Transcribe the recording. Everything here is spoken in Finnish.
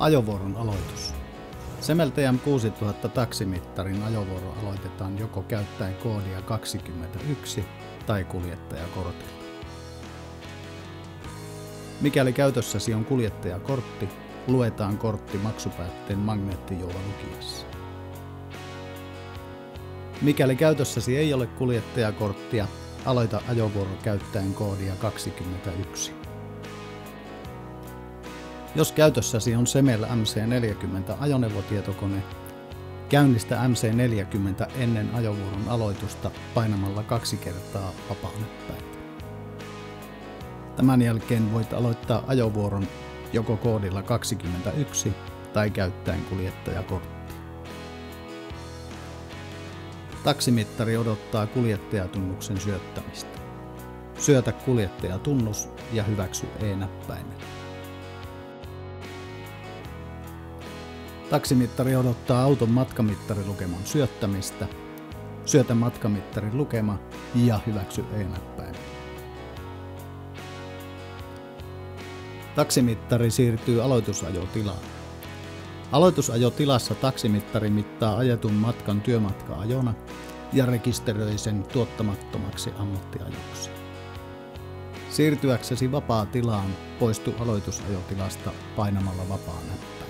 Ajovuoron aloitus. Semel TM6000 taksimittarin ajovuoro aloitetaan joko käyttäen koodia 21 tai kuljettajakortilla. Mikäli käytössäsi on kuljettajakortti, luetaan kortti maksupäätteen magneettijuola lukiessa. Mikäli käytössäsi ei ole kuljettajakorttia, aloita ajovuoro käyttäen koodia 21. Jos käytössäsi on Semel MC40 ajoneuvotietokone, käynnistä MC40 ennen ajovuoron aloitusta painamalla 2 kertaa vapaanäppäintä. Tämän jälkeen voit aloittaa ajovuoron joko koodilla 21 tai käyttäen kuljettajakorttia. Taksimittari odottaa kuljettajatunnuksen syöttämistä. Syötä kuljettajatunnus ja hyväksy E-näppäimen. Taksimittari odottaa auton matkamittarilukeman syöttämistä. Syötä matkamittarin lukema ja hyväksy E-näppäimen. Taksimittari siirtyy aloitusajotilaan. Aloitusajotilassa taksimittari mittaa ajetun matkan työmatka-ajona ja rekisteröi sen tuottamattomaksi ammattiajoksi. Siirtyäksesi vapaa-tilaan poistu aloitusajotilasta painamalla vapaa-näppäintä.